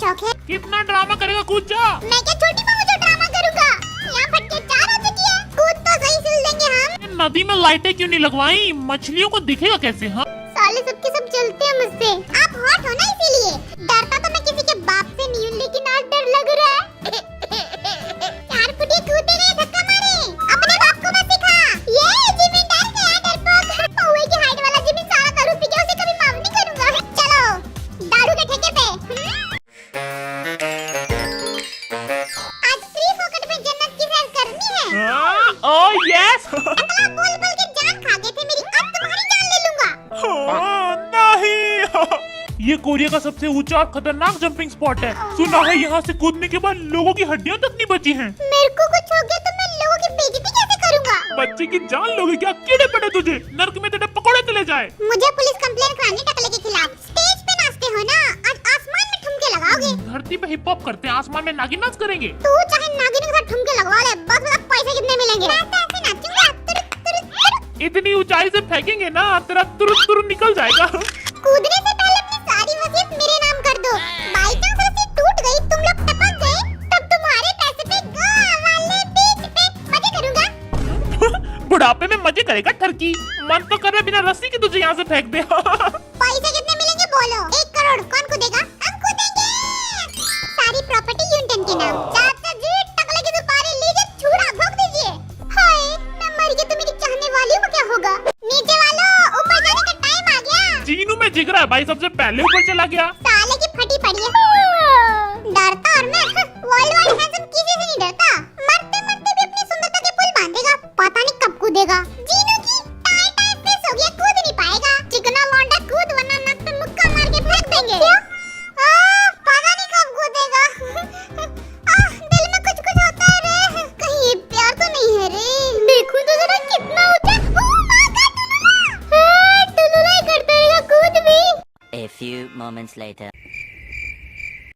शौक है। कितना ड्रामा करेगा, कूद जा। मैं क्या छोटी बहू जो ड्रामा करूँगा? यहाँ फटके 4 हो चुकी है। कूद तो सही सिल देंगे हम। नदी में लाइटें क्यों नहीं लगवाई? मछलियों को दिखेगा कैसे? हाँ साले सबके सब जलते हैं मुझसे। आप हॉट हो ना इसीलिए। डरता तो मैं किसी के बाप से नहीं हूँ, लेकिन आज डर लग रहा है। 4 फुटिया कूदते गए, धक्का मारे। अपने बाप को मत सिखा। ये जिमी डर गया, डरपोक। पौवे की हाइट वाला जिमी सारा दारू पी गया, उसे कभी माफ नहीं करूँगा। चलो दारू के ठेके पे। आज फ्री फोकट में जन्नत की सैर करनी है। Oh yes. अगला बोल बोल के जान खा गए थे मेरी, अब तुम्हारी जान ले लूंगा। नहीं। ये कोरिया का सबसे ऊंचा और खतरनाक जंपिंग स्पॉट है। सुना है यहाँ से कूदने के बाद लोगों की हड्डियाँ तक नहीं बची हैं। मेरे को कुछ हो गया तो मैं लोगों की बेइज्जती कैसे करूँगा? बच्चे की जान लोगे क्या? कीड़े पड़े तुझे, नर्क में तेरे पकौड़े चले जाए। मुझे पुलिस कंप्लेन करानी टकले के खिलाफ। स्टेज पे नाचते हो ना, आज आसमान में ठुमके लगाओगे। धरती पे हिप हॉप करते हैं, आसमान में नागिन नाच करेंगे। तू चाहे नागिन के साथ ठुमके लगवा ले, बस बता पैसे कितने मिलेंगे। मैं तो ऐसे नाचूंगा, तुरुत तुरुत तुरुत। इतनी ऊंचाई से फेंकेंगे ना, तेरा तुरुत तुरुत निकल जाएगा। कूदने से पहले अपनी सारी वसीयत मेरे नाम कर दो। बाई चांस रस्सी टूट गई, तुम लोग टपक गए, तब तुम्हारे पैसे पे गोवा वाले बीच पे मजे करूंगा। बुढ़ापे में मजे करेगा ठरकी। मन तो कर रहा है बिना रस्सी के तुझे यहाँ से फेंक दे। पैसे कितने मिलेंगे बोलो? 1 करोड़। कौन कूदेगा? हम कूदेंगे। सारी प्रॉपर्टी यूनियन के नाम। चाचा जी टकले की दुपारे लीजिए, छुरा भोग दीजिए। हाय मैं मर गई तो मेरी चाहने वालियों को क्या होगा? नीचे वालों, ऊपर जाने का टाइम आ गया। चीनू में जिगरा है भाई, सबसे पहले ऊपर चला गया। साले की फटी पड़ी है। डरता और मैं वर्ल्ड वाइड हैंडसम किसी से नहीं डरता। मरते मरते भी अपनी सुंदरता के पुल बांधेगा, पता नहीं कब कूदेगा। जीनू की टाई टाई फिस हो गया, कूद नहीं पाएगा। चिकना लौंडा कूद, वरना नक पे मुक्का मार के फेंक देंगे। पता नहीं कब कूदेगा। दिल में कुछ कुछ होता है रे, कहीं ये प्यार तो नहीं है रे। देखूं तो जरा कितना ऊंचा। टुलुला ही करता रहेगा, कूद भी। A few moments later.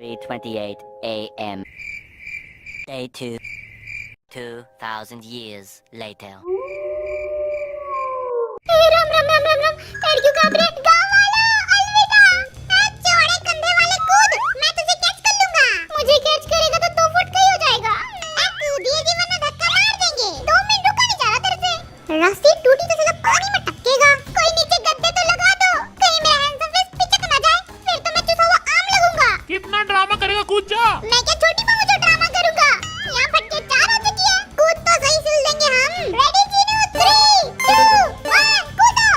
3:28 a.m. Day 2. 2,000 years later. Ram Ram Ram Ram Ram. पैर क्यों कांप रहे? गाँव वालों, अलविदा। चौड़े कंधे वाले कूद, मैं तुझे कैच कर लूंगा। मुझे कैच करेगा तो 2 फुट का ही हो जाएगा। कूदिए जी वरना धक्का मार देंगे। 2 मिनट रुका नहीं जा रहा तेरे से। रस्सी टूटी तो चला पानी में टपकेगा। कोई नीचे गद्दे तो लगा दो, कहीं मेरा हैंडसम फेस पिचक ना जाए, फिर तो मैं चुसा हुआ आम लगूंगा। कितना ड्रामा करेगा, कूद जा। मैं क्या छोटी बहू जो ड्रामा करूंगा? यहाँ फटके 4 हो चुकी है। कूद तो सही सिल देंगे हम। रेडी जीनू, 3, 2, 1 कूदो।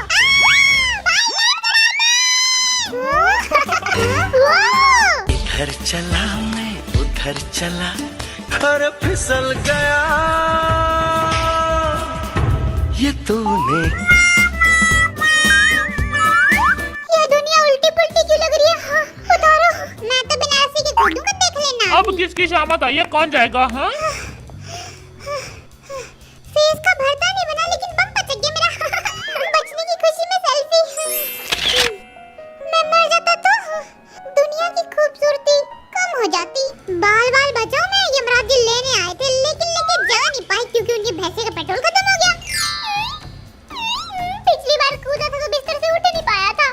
इधर चला मैं उधर चला, घर फिसल गया। ये तूने ये दुनिया उल्टी पुल्टी क्यों लग रही है? हाँ, उतारो। मैं तो बिना रस्सी के कूदूंगा, देख लेना। अब किसकी शामत आई है, कौन जाएगा? हाँ फेस का भरता नहीं बना, लेकिन बम बच गया मेरा। बचने की खुशी में सेल्फी। मैं मर जाता तो दुनिया की खूबसूरती कम हो जाती। बाल बाल बचाओ, मैं यमराज जी लेने आए थे, लेकिन लेके जा नहीं पाए क्योंकि उनकी भैंसे का पेट्रोल खत्म हो गया। पिछली बार कूदा था तो बिस्तर से उठ नहीं पाया था।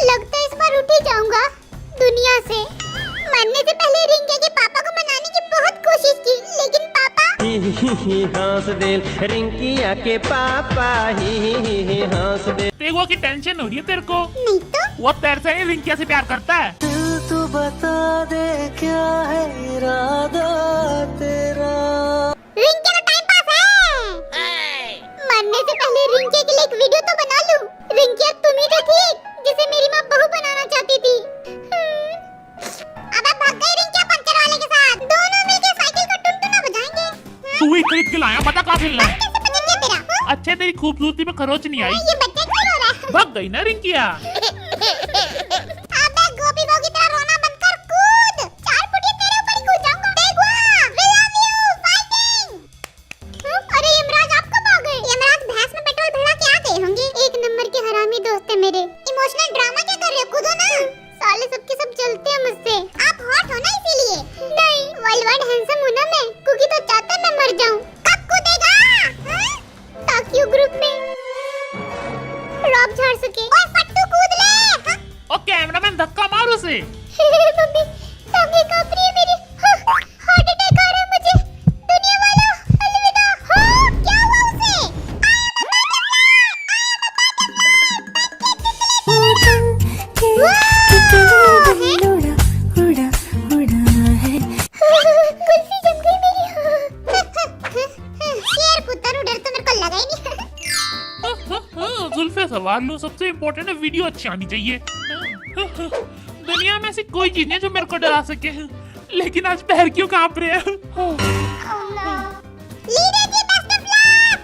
लगता है इस बार उठ ही जाऊंगा दुनिया से। मरने से पहले रिंके के पापा को मनाने की बहुत कोशिश की, लेकिन पापा हंस दे रिंकिया के पापा ही हंस दे। तेगुआ की टेंशन हो रही है तेरे को? नहीं तो वो तेरे से नहीं, रिंकिया से प्यार करता है। तू बता दे क्या है इरादा तेरा। रिंके का टाइम पास है। मरने से पहले रिंके के लिए एक वीडियो तो बना लूं। रिंकिया तुम ही तो थी जिसे मेरी माँ बहू बनाना चाहती थी। अब भाग गई रिंकिया पंचर वाले के साथ। दोनों मिलकर साइकिल का टुनटुना बजाएंगे। तू ही खरीद के लाया, बता कहाँ खेलना है? कैसे पता क्या तेरा? हाँ? अच्छे तेरी खूबसूरती में खरोच नहीं आई। ये बच्चा क्यों रो रहा है? भाग गई ना रिंकिया। अबे गोपी बहू की तरह रोना बंद कर, कूद। 4 फुटिया तेरे ऊपर ही कूद जाऊंगा। तेगुआ, we love you, fighting। अरे यमराज आप कब आ गए? यमराज भैंस में पेट्रोल भरा के आ गए होंगे। एक नंबर के हरामी दोस्त है मेरे। इमोशनल ड्रामा क्या कर रहे हो? कूदो ना। साले सबके सब जलते हैं मुझसे। आप हॉट हो ना इसीलिए। नहीं, वर्ल्ड वाइड हैंडसम हूं ना मैं। कुकी तो चाहता मैं मर जाऊं। कब कूदेगा? ताकि ग्रुप में रॉब झाड़ सके। ओए फट्टू कूद। कैमरामैन धक्का मार उसे। मम्मी टांगे कांप रही है मेरी। हार्ट अटैक आ रहा है मुझे। दुनिया वालों अलविदा। क्या हुआ उसे? कुल्फी जम गई मेरी। शेर पुत्र उधर तो मेरे को लगा ही नहीं। जुल्फे सवार लो, सबसे इम्पोर्टेंट है वीडियो अच्छी आनी चाहिए। दुनिया में ऐसी कोई चीज नहीं है जो मेरे को डरा सके, लेकिन आज पैर क्यों कांप रहे हैं? Leader ji best of luck.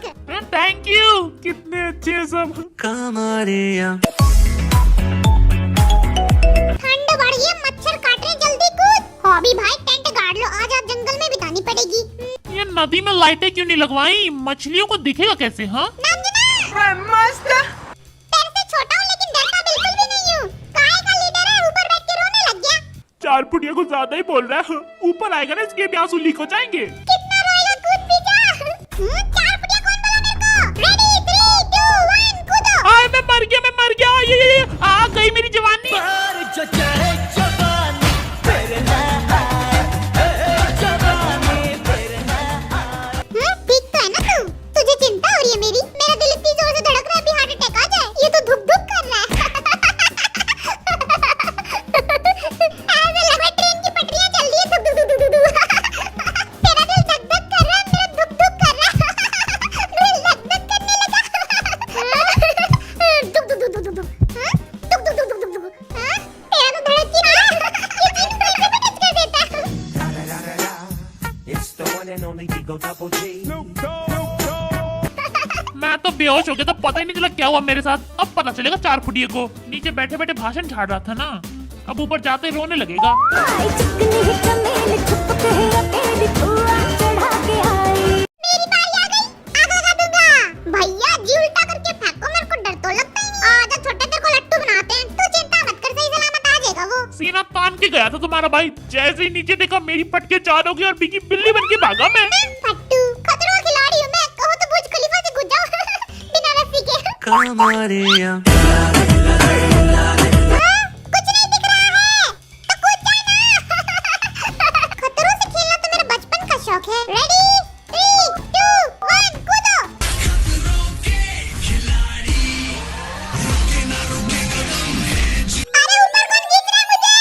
Thank you, कितने अच्छे हैं सब। कमरिया ठंड बढ़ गई है, मच्छर काट रहे, जल्दी कूद। हॉबी भाई टेंट गाड़ लो, आज आप जंगल में बितानी पड़ेगी। ये नदी में लाइटें क्यों नहीं लगवाई? मछलियों को दिखेगा कैसे? हाँ मस्त। तेरे से छोटा हूँ लेकिन डरता बिल्कुल भी नहीं हूँ। काहे का लीडर है, ऊपर बैठ के रोने लग गया। 4 फुटिया को ज्यादा ही बोल रहा है। ऊपर आएगा ना, इसके भी आंसू लीक हो जाएंगे। कितना रोएगा, कूद भी जा। 4 फुटिया कौन बोला मेरे को? रेडी 3 2 1 कूदो। आए मैं मर गया। ये आ गई मेरी जवानी। जो चढ़े जवानी फिर ना आए, जवानी फिर ना आए। ठीक तो है ना तू? तुझे चिंता हो रही है मेरी? मेरा दिल इतनी जोर से धड़क रहा है, अभी हार्ट अटैक आ जाए। ये तो धुक धुक कर रहा है। ऐसा लग रहा है ट्रेन की पटरियां चल रही है, धुक धुक धुक धुक धुक। तेरा दिल धक धक कर रहा है, मेरा धुक धुक कर रहा है। दिल धक धक करने लगा। धुक धुक धुक धुक धुक। धुक धुक धुक धुक धुक। तेरा तो धड़क ही रहा है। ये चीज कोई भी टच कर देता है। It's the one and only Digo Double G. मैं तो बेहोश हो गया था, पता ही नहीं चला क्या हुआ मेरे साथ। अब पता चलेगा 4 फुटिये को। नीचे बैठे बैठे भाषण झाड़ रहा था ना, अब ऊपर जाते ही रोने लगेगा। मेरी बारी आ गई, आगा दूंगा। भैया जी उल्टा करके फेंको, मेरे को डर तो लगता ही नहीं। आजा छोटे तेरे को लट्टू बनाते हैं, तू चिंता मत कर, सही सलामत आ जाएगा वो। सीना तान के गया था तुम्हारा भाई, जैसे ही नीचे देखा मेरी पटके 4 हो गई और बिकी बिल्ली बन के भागा मैं। फट्टू खतरों का खिलाड़ी हूँ मैं, कहो तो बुर्ज खलीफा से कूद जाओ। बिना रस्सी के। कमरिया कुछ नहीं दिख रहा है तो कूद जाना। खतरों से खेलना तो मेरा बचपन का शौक है। रेडी 3 2 1 कूदो। अरे ऊपर कौन खींच रहा है मुझे?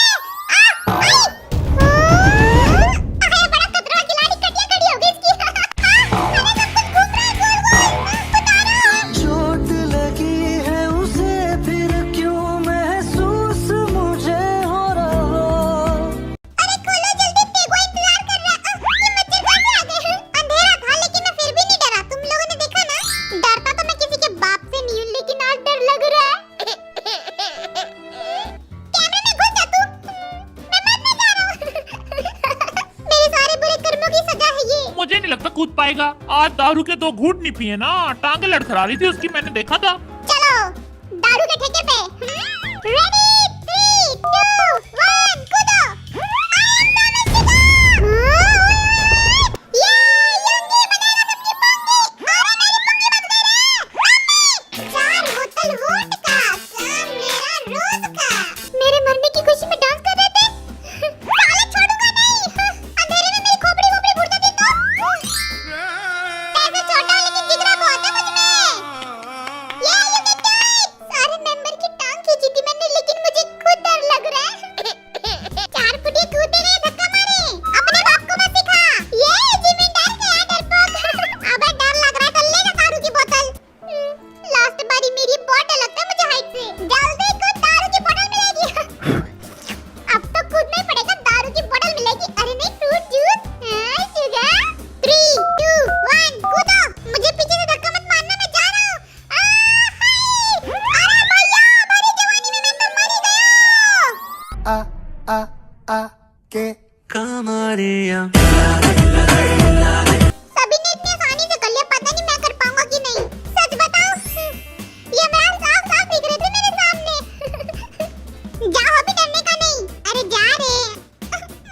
अरे बड़ा खतरा खिलाड़ी, कटिया कड़ी हो गई इसकी। अरे सब कुछ घूम रहा है गोल गोल, बता रहा हूँ। चोट लगी है उसे फिर क्यों महसूस मुझे हो रहा। अरे खोलो जल्दी, तेगो इंतजार कर रहा है। ये मच्छर कहाँ से आ गए हैं? अंधेरा था लेकिन मैं फिर भी नहीं डरा, तुम लोगों ने देखा ना। डरता तो मैं किसी के बाप से नहीं हूँ, लेकिन आज डर लग रहा है। कैमरे में घुस जा तू, मैं मरने जा रहा हूँ। मेरे सारे बुरे कर्मों की सजा है ये। मुझे नहीं लगता कूद पाएगा। आज दारू के 2 घूंट नहीं पिए ना, टांगे लड़खड़ा रही थी उसकी, मैंने देखा था। चलो दारू के ठेके पे। रेडी 3 2 1 कूदो। आई एम नॉट ये लुंगी बनेगा सबकी पंगी। अरे मेरी पंगी बच गई रे। मम्मी 4 बोतल वोडका, काम मेरा रोज का। मेरे मरने की खुशी में डांस कर रहे थे। साले छोड़ूंगा नहीं। अंधेरे में मेरी खोपड़ी वोपड़ी फूट जाती तो। ऐसे छोटा लेकिन जिगरा बहुत है मुझ में। ये you can do it! सारे मेंबर की टांग खींची थी मैंने, लेकिन मुझे खुद डर लग रहा है। 4 फुटिया कूदते गए, धक्का मारे। अपने बाप को मत सिखा। ये जिम्मेदार गया डरपोक। अबे डर लग रहा है तो लेगा दारू की बोतल। लास्ट बारी मेरी बहुत डर लगता है मुझे हाइट से। जल्दी कूद, दारू की बोतल मिलेगी। अब तो कूदना ही पड़ेगा, दारू की बोतल मिलेगी। अरे नहीं, फ्रूट जूस। शुगर 3 2 1 कूदो। मुझे पीछे से धक्का मत मारना, मैं जा रहा हूँ। अरे भैया, हमारी जवानी में मैं तो मर ही गया। आ के कमरिया सभी ने इतनी आसानी से कर लिया, पता नहीं मैं कर पाऊंगा कि नहीं। सच बताओ, ये मेरा साफ साफ दिख रहे थे मेरे सामने। जा हो भी डरने का नहीं। अरे जा रे।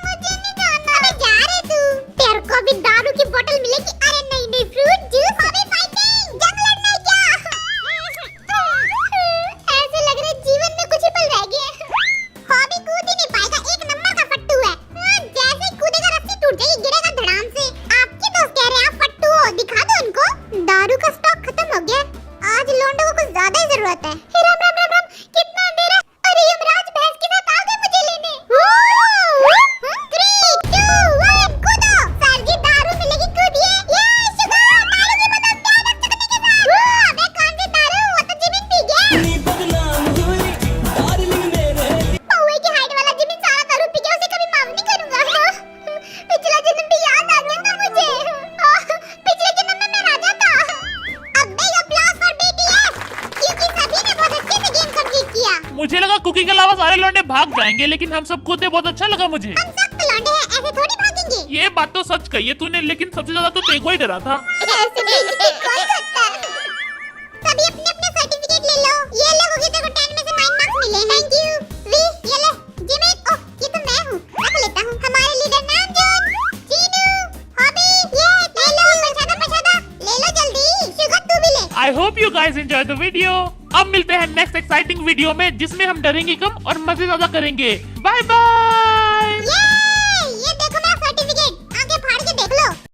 मुझे नहीं जाना। अबे जा रे तू। तेरे को भी दारू की बोतल मिलेगी। अरे नहीं नहीं, फ्रूट जूस। अबे फाइटिंग, जंग लड़ना है क्या? ऐसे लग रहा है जीवन में कुछ ही पल रह गए। ज्यादा ही जरूरत है। राम राम राम राम, कितना अंधेरा। अरे यमराज भैंस के साथ आ गए मुझे लेने। 3, 2, 1 कूदो। सर जी दारू मिलेगी, कूदिए। ये शुगर मारूंगी बदम प्यार रख सकने के साथ। अबे कौन सी दारू, वो तो जिमिन पी गया। बदनाम हुई डार्लिंग मेरे पौवे की हाइट वाला जिमिन सारा दारू पी गया, उसे कभी माफ नहीं करूंगा। पिछला जन्म भी याद आ गया था मुझे। पिछले जन्म में मैं राजा था। अब बिग अप्लॉज फॉर BTS, क्योंकि सभी ने बहुत अच्छे से गेम कंप्लीट किया। मुझे लगा कुकी के अलावा सारे लौंडे भाग जाएंगे, लेकिन हम सब कूदे, बहुत अच्छा लगा मुझे। हम सब तो लौंडे हैं, ऐसे थोड़ी भागेंगे। ये बात तो सच कही है तूने, लेकिन सबसे ज्यादा तो तेरे को ही डरा था। ऐसे बेइज्जती कौन करता है? सभी अपने अपने सर्टिफिकेट ले लो। ये लो क्योंकि तेरे को 10 में से 9 मार्क्स मिले। Thank you. वी ये ले जिमिन। ओह ये तो मैं हूँ, रख लेता हूँ। हमारे लीडर नाम जॉन, चीनू, हॉबी, ये ले लो। प्रसादा ले लो जल्दी। शुगर तू भी ले। I hope you guys enjoy the video. अब मिलते हैं नेक्स्ट एक्साइटिंग वीडियो में, जिसमें हम डरेंगे कम और मजे ज्यादा करेंगे। Bye bye.